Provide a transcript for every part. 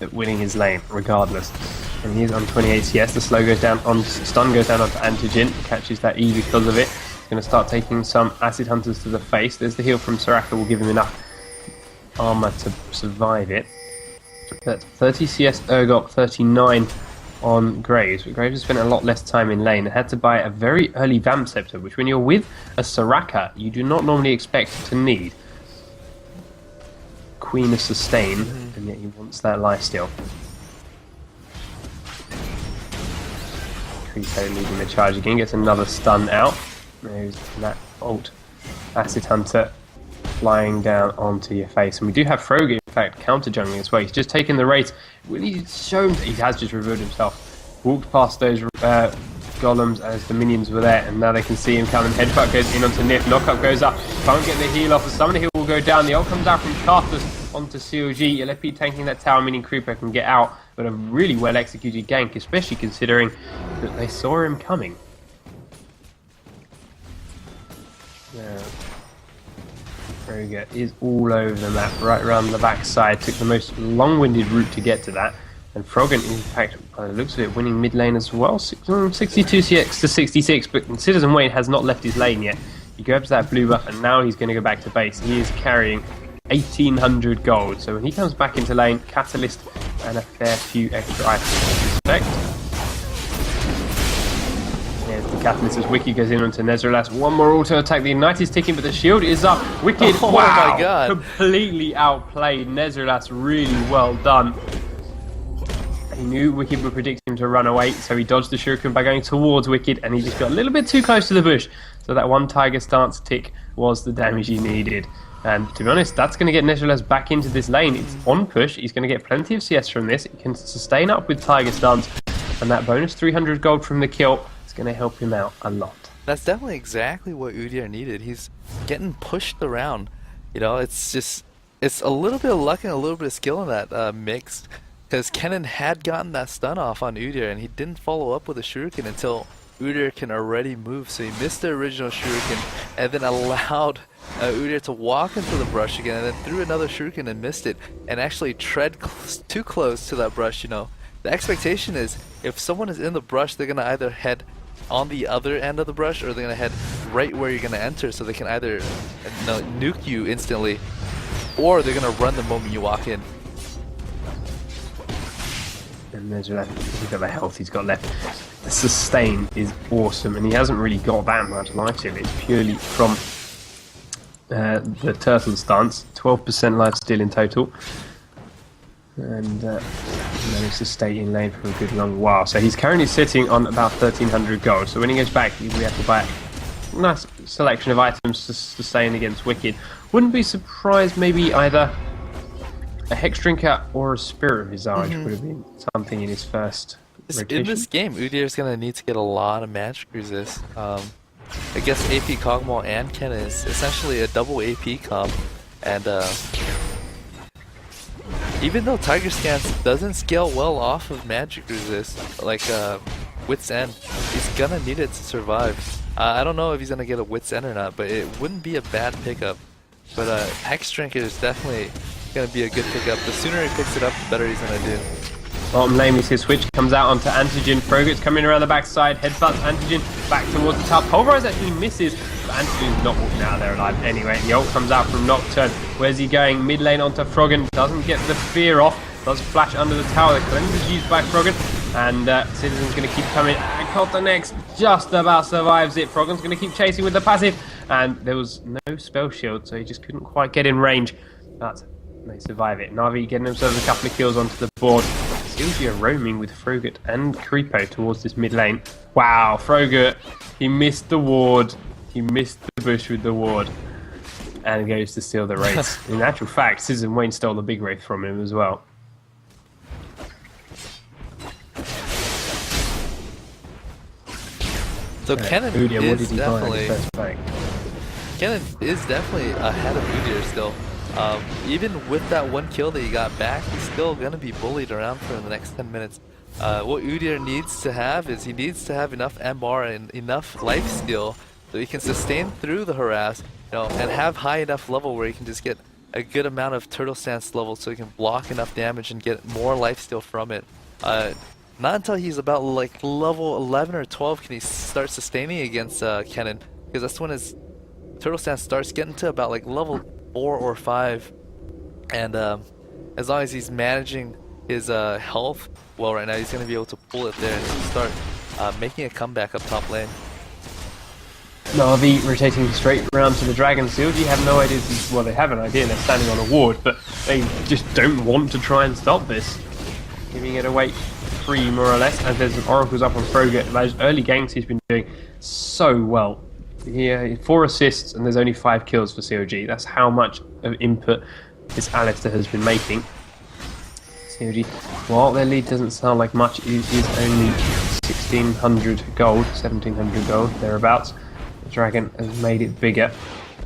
at winning his lane, regardless. And he is on 28 CS. The slow goes down on stun, goes down onto Antigen, catches that E because of it. He's going to start taking some acid hunters to the face. There's the heal from Soraka, will give him enough armor to survive it. That's 30 CS Urgot, 39 on Graves, but Graves has spent a lot less time in lane and had to buy a very early Vamp Scepter, which when you're with a Soraka, you do not normally expect to need. Queen of Sustain, and yet he wants that lifesteal. Creepo leading the charge again, gets another stun out. There's that ult. Acid Hunter flying down onto your face. And we do have Frogger, in fact, counter jungling as well. He's just taken the raid. Really shown he has just revealed himself. Walked past those golems as the minions were there, and now they can see him coming. Headbutt goes in onto Nif. Knockup goes up. Can't get the heal off. The summon heal will go down. The ult comes out from Karthus onto CLG. LFP tanking that tower, meaning Creeper can get out. But a really well executed gank, especially considering that they saw him coming. Yeah. Frogger is all over the map, right around the backside. Took the most long-winded route to get to that. And Frogger, in fact, by the looks of it, winning mid lane as well. 62 CX to 66, but Citizen Wayne has not left his lane yet. He grabs that blue buff, and now he's going to go back to base. He is carrying 1,800 gold. So when he comes back into lane, Catalyst and a fair few extra items. Respect. There's the Catalyst as Wicked goes in onto Nezrelas. One more auto attack. The Ignite is ticking, but the shield is up. Wicked, oh wow, my God. Completely outplayed Nezrelas. Really well done. He knew Wicked would predict him to run away, so he dodged the shuriken by going towards Wicked, and he just got a little bit too close to the bush. So that one Tiger Stance tick was the damage he needed. And to be honest, that's going to get Nezrelas back into this lane. It's on push. He's going to get plenty of CS from this. He can sustain up with Tiger Stance, and that bonus 300 gold from the kill is going to help him out a lot. That's definitely exactly what Udyr needed. He's getting pushed around. You know, it's a little bit of luck and a little bit of skill in that mix. Because Kennen had gotten that stun off on Udyr, and he didn't follow up with a shuriken until Udyr can already move. So he missed the original shuriken, and then allowed Udyr to walk into the brush again, and then threw another shuriken and missed it, and actually tread too close to that brush. You know, the expectation is if someone is in the brush, they're gonna either head on the other end of the brush, or they're gonna head right where you're gonna enter, so they can either nuke you instantly, or they're gonna run the moment you walk in. And there's look at the health he's got left. The sustain is awesome, and he hasn't really got that much life steal. It's purely from the turtle stance. 12% life steal in total, and managed to stay in lane for a good long while. So he's currently sitting on about 1,300 gold. So when he goes back, we have to buy a nice selection of items to sustain against Wicked. Wouldn't be surprised maybe either a Hex Drinker or a Spirit Visage would have been something in his first rotation. In this game, Udyr is going to need to get a lot of magic resist. I guess AP Kog'Maw and Kennen is essentially a double AP comp. And even though Tiger Stance doesn't scale well off of magic resist, like Wit's End, he's going to need it to survive. I don't know if he's going to get a Wit's End or not, but it wouldn't be a bad pickup. But Hex Drinker is definitely going to be a good pickup. The sooner he picks it up, the better he's going to do. Bottom lane, we see a switch comes out onto Antigen. Frogger's coming around the backside. Headbutts Antigen back towards the top. Pulverize actually misses, but Antigen's not walking out of there alive anyway. The ult comes out from Nocturne. Where's he going? Mid lane onto Froggen. Doesn't get the fear off. Does flash under the tower. The cleanse is used by Froggen. And Citizen's going to keep coming. And Cotta next just about survives it. Froggen's going to keep chasing with the passive. And there was no spell shield, so he just couldn't quite get in range. But they survive it. Na'Vi getting themselves a couple of kills onto the board. CLG are roaming with Frogger and Creepo towards this mid lane. Wow, Frogger, he missed the ward. He missed the bush with the ward. And goes to steal the wraiths. In actual fact, Citizen Wayne stole the big wraith from him as well. So Kennen Udyr, is definitely ahead of Udyr still. Even with that one kill that he got back, he's still going to be bullied around for the next 10 minutes. What Udyr needs to have is he needs to have enough MR and enough life steal so he can sustain through the harass, you know, and have high enough level where he can just get a good amount of turtle stance level so he can block enough damage and get more lifesteal from it. Not until he's about like level 11 or 12 can he start sustaining against Kennen, because that's when his turtle stance starts getting to about like level 4 or 5. And as long as he's managing his health well right now, he's going to be able to pull it there and start making a comeback up top lane. Na'Vi rotating straight around to the dragon. CLG have no idea. Well, they have an idea. They're standing on a ward, but they just don't want to try and stop this. Giving it away free, more or less. And there's Oracles up on Frogger. Those early ganks he's been doing so well. Here, 4 assists, and there's only 5 kills for CLG. That's how much of input this Alistair has been making. CLG, while their lead doesn't sound like much, it is only 1600 gold, 1700 gold, thereabouts. The dragon has made it bigger.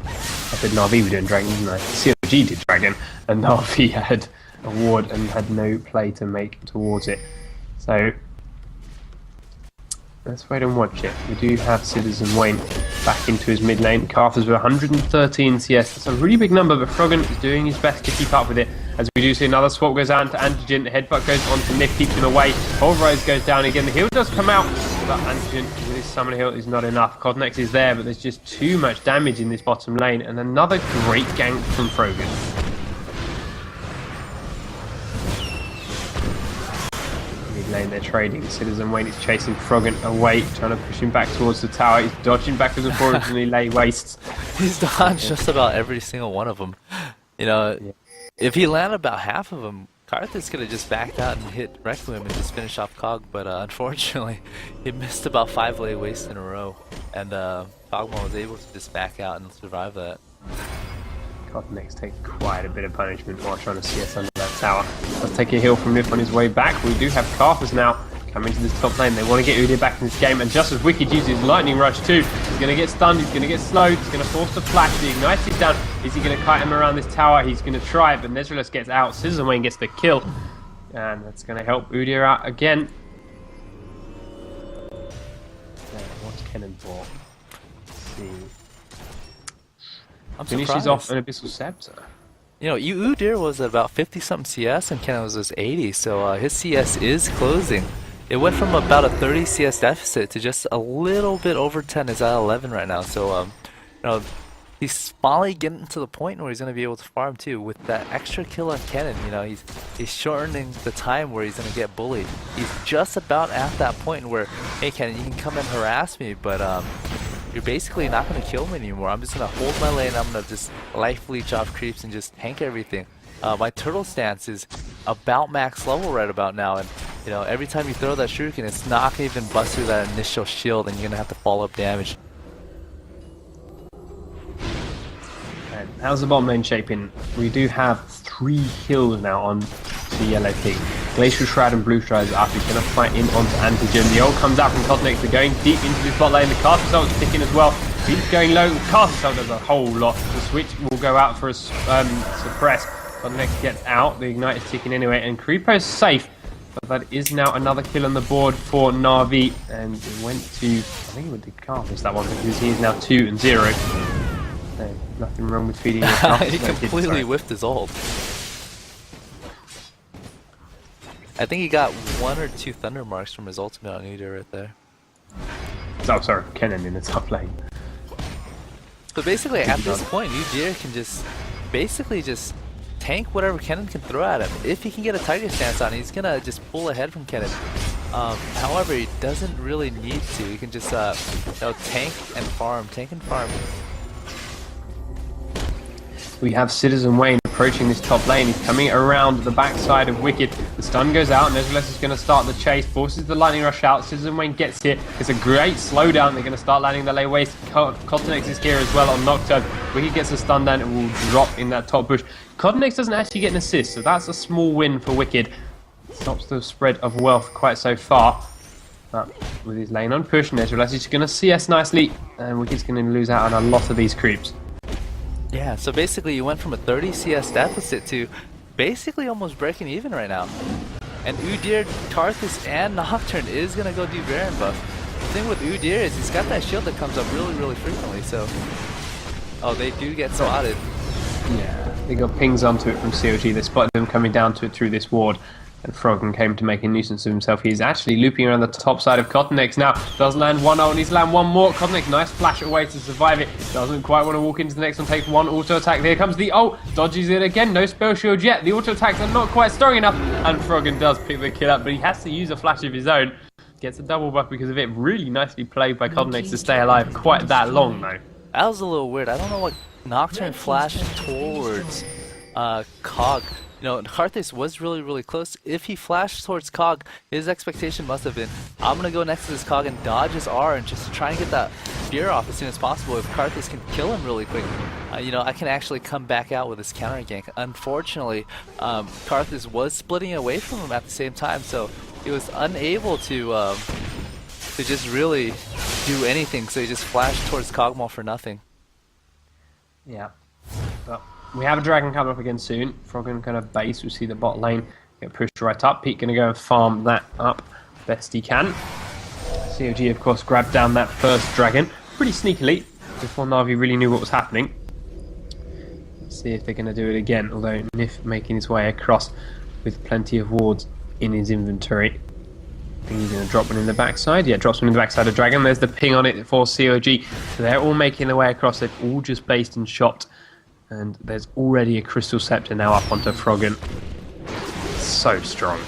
I said Na'Vi were doing dragon, didn't I? CLG did dragon, and Na'Vi had a ward and had no play to make towards it. So let's wait and watch it. We do have Citizen Wayne back into his mid lane. Carthers with 113 CS. That's a really big number, but Froggen is doing his best to keep up with it. As we do see another swap goes out to Antigen. The headbutt goes on to Nif, keeps him away. Pulverize goes down again. The heal does come out, but Antigen with his summon heal is not enough. Codnex is there, but there's just too much damage in this bottom lane. And another great gank from Froggen. Lane they're trading. Citizen Wayne is chasing Froggen away, trying to push him back towards the tower. He's dodging backwards and forwards and he lay wastes. He's dodged just about every single one of them. You know, if he landed about half of them, Karthus could have just backed out and hit Requiem and just finish off Cog, but unfortunately, he missed about 5 lay wastes in a row, and Cogmore was able to just back out and survive that. Codnex take quite a bit of punishment while trying to CS under that tower. Let's take a heal from Nif on his way back. We do have Carthus now coming to this top lane. They want to get Udyr back in this game, and just as Wicked uses Lightning Rush too, he's going to get stunned, he's going to get slowed, he's going to force the flash, the Ignite is down. Is he going to kite him around this tower? He's going to try, but Nezrelis gets out, Citizen Wayne gets the kill, and that's going to help Udyr out again. What's Kennen for? Let's see. Finishes off an Abyssal Scepter. You know, Udyr was at about 50-something CS and Kennen was 80, so his CS is closing. It went from about a 30 CS deficit to just a little bit over 10. It's at 11 right now, so you know, he's finally getting to the point where he's going to be able to farm too. With that extra kill on Kennen, you know, he's shortening the time where he's going to get bullied. He's just about at that point where, hey Kennen, you can come and harass me, but you're basically not going to kill me anymore. I'm just going to hold my lane, I'm going to just life leech off creeps and just tank everything. My turtle stance is about max level right about now, and you know, every time you throw that shuriken, it's not going to even bust through that initial shield, and you're going to have to follow up damage. And how's the bottom lane shaping? We do have 3 kills now on the yellow team. Glacial Shroud and Blue Shroud is up. He's going to fight in onto Antigen. The ult comes out from Cosnex. They're going deep into this bot lane. The Cast Assault is ticking as well. He's going low. Cast Assault does a whole lot. The switch will go out for a suppress. Cosnex gets out. The Ignite is ticking anyway. And Creepo's safe. But that is now another kill on the board for Na'Vi. And it went to, I think it went to Carthus that one, because he is now 2-0. So, nothing wrong with feeding your He completely whiffed his ult. I think he got 1 or 2 thunder marks from his ultimate on Udyr right there. Oh, sorry, Kennen in the top lane. So basically, at this point, Udyr can just basically just tank whatever Kennen can throw at him. If he can get a Tiger stance on, he's gonna just pull ahead from Kennen. However, he doesn't really need to. He can just you know, tank and farm, tank and farm. We have Citizen Wayne approaching this top lane. He's coming around the backside of Wicked. The stun goes out, and Nezrelis is going to start the chase. Forces the lightning rush out. Citizen Wayne gets here. It's a great slowdown. They're going to start landing the lay waste. Codnex is here as well on Nocturne. Wicked gets a stun down and will drop in that top bush. Codnex doesn't actually get an assist, so that's a small win for Wicked. Stops the spread of wealth quite so far. But with his lane on push, Nezrelis is going to CS nicely, and Wicked's going to lose out on a lot of these creeps. Yeah, so basically you went from a 30 CS deficit to basically almost breaking even right now. And Udyr, Karthus, and Nocturne is going to go do Baron buff. The thing with Udyr is he's got that shield that comes up really, really frequently, so... Oh, they do get spotted. Yeah. They got pings onto it from CLG. They spotted them coming down to it through this ward. And Froggen came to make a nuisance of himself. He's actually looping around the top side of Cottonex now. Does land one ult, needs to land one more. Cottonex, nice flash away to survive it. Doesn't quite want to walk into the next one. Takes one auto attack. There comes the ult. Dodges it again. No spell shield yet. The auto attacks are not quite strong enough. And Froggen does pick the kill up, but he has to use a flash of his own. Gets a double buff because of it. Really nicely played by Cottonex to stay alive quite that long though. That was a little weird. I don't know what Nocturne flashed towards Cog. You know, Karthus was really close. If he flashed towards Cog, his expectation must have been, I'm gonna go next to this Cog and dodge his R and just try and get that fear off as soon as possible. If Karthus can kill him really quick, you know, I can actually come back out with this counter gank. Unfortunately, Karthus was splitting away from him at the same time, so he was unable to just really do anything. So he just flashed towards Kog'Maw for nothing. Yeah. But we have a dragon coming up again soon. Froggen kind of base. We see the bot lane get pushed right up. Pete going to go and farm that up best he can. CLG, of course, grabbed down that first dragon pretty sneakily before Na'Vi really knew what was happening. Let's see if they're going to do it again. Although Nif making his way across with plenty of wards in his inventory. I think he's going to drop one in the backside. Yeah, drops one in the backside of Dragon. There's the ping on it for CLG. So they're all making their way across. They've all just based and shot. And there's already a Crystal Scepter now up onto Froggen. So strong.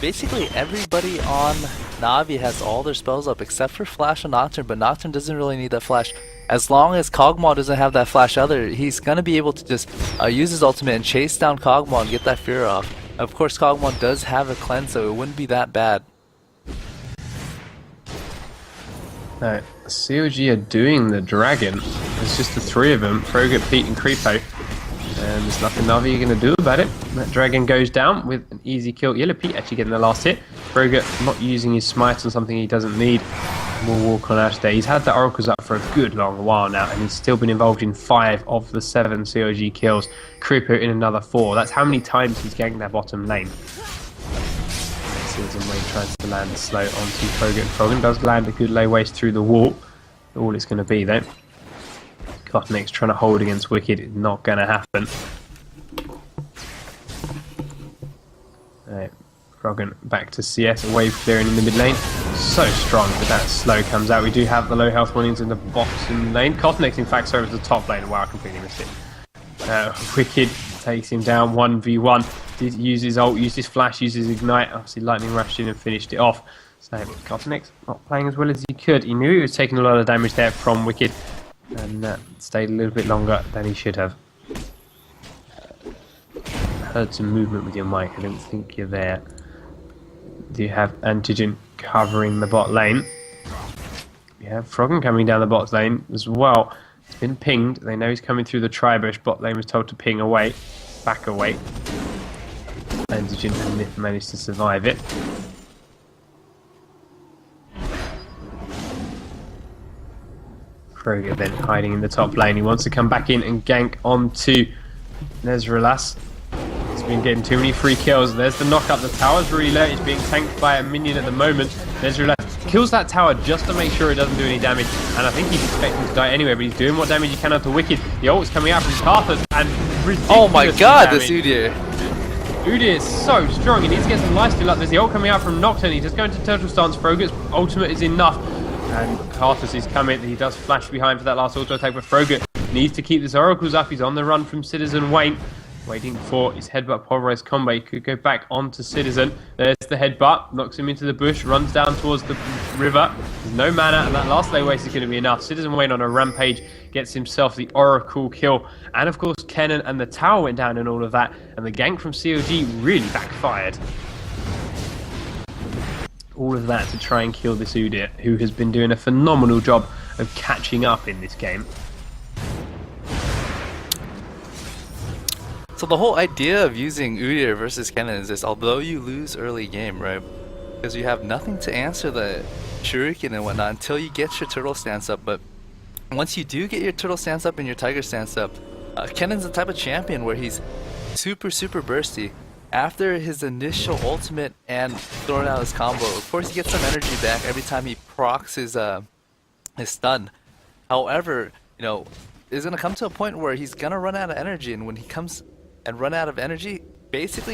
Basically everybody on Na'Vi has all their spells up except for Flash and Nocturne, but Nocturne doesn't really need that Flash. As long as Kog'Maw doesn't have that Flash either, he's going to be able to just use his ultimate and chase down Kog'Maw and get that fear off. Of course, Kog'Maw does have a cleanse, so it wouldn't be that bad. No, CLG are doing the dragon. It's just the three of them, Froggen, Pete and Creepo. And there's nothing Na'Vi are going to do about it. That dragon goes down with an easy kill. Yellow Pete actually getting the last hit. Froggen not using his smite on something he doesn't need. Will walk on Ash there. He's had the oracles up for a good long while now, and he's still been involved in 5 of the 7 CLG kills. Creepo in another 4. That's how many times he's ganked that bottom lane. Citizen Wayne tries to land slow onto Froggen. Froggen does land a good lay waste through the wall. All it's going to be though. Cottonex trying to hold against Wicked is not going to happen. Right. Froggen back to CS, a wave clearing in the mid lane. So strong that that slow comes out. We do have the low health warnings in the bottom lane. Cottonex in fact serves the top lane. Wow, I completely missed it. Wicked takes him down 1v1. Did use his ult, used his flash, used his ignite. Obviously lightning rushed in and finished it off. So Cottonex not playing as well as he could. He knew he was taking a lot of damage there from Wicked. And stayed a little bit longer than he should have. Heard some movement with your mic. I don't think you're there. Do you have Antigen covering the bot lane? You have Froggen coming down the bot lane as well. It's been pinged. They know he's coming through the tri-bush. Bot lane was told to ping away. Back away. Antigen and Nif managed to survive it. Froggen then hiding in the top lane. He wants to come back in and gank onto Nezrelas. He's been getting too many free kills. There's the knock up. The tower's really low. He's being tanked by a minion at the moment. Nezrelas kills that tower just to make sure it doesn't do any damage. And I think he's expecting to die anyway, but he's doing what damage he can onto Wicked. The ult's coming out from Karthus and ridiculous. Oh my god, damage. this Udyr. Udyr is so strong. He needs to get some lifesteal up. There's the ult coming out from Nocturne. He's just going to Turtle Stance. Froggen's ultimate is enough. And Karthus is coming. He does flash behind for that last auto attack, but Froggen needs to keep his oracles up. He's on the run from Citizen Wayne. Waiting for his headbutt pulverized combo. He could go back onto Citizen. There's the headbutt. Knocks him into the bush. Runs down towards the river. There's no mana, and that last lay waste is going to be enough. Citizen Wayne on a rampage gets himself the oracle kill. And of course, Kennen and the tower went down and all of that. And the gank from CLG really backfired. All of that to try and kill this Udyr, who has been doing a phenomenal job of catching up in this game. So the whole idea of using Udyr versus Kennen is this: although you lose early game, right, because you have nothing to answer the Shuriken and whatnot until you get your turtle stance up, but once you do get your turtle stance up and your tiger stance up, Kennen's the type of champion where he's super bursty. After his initial ultimate and throwing out his combo, of course he gets some energy back every time he procs his stun. However, you know, is gonna come to a point where he's gonna run out of energy, and when he comes and run out of energy, basically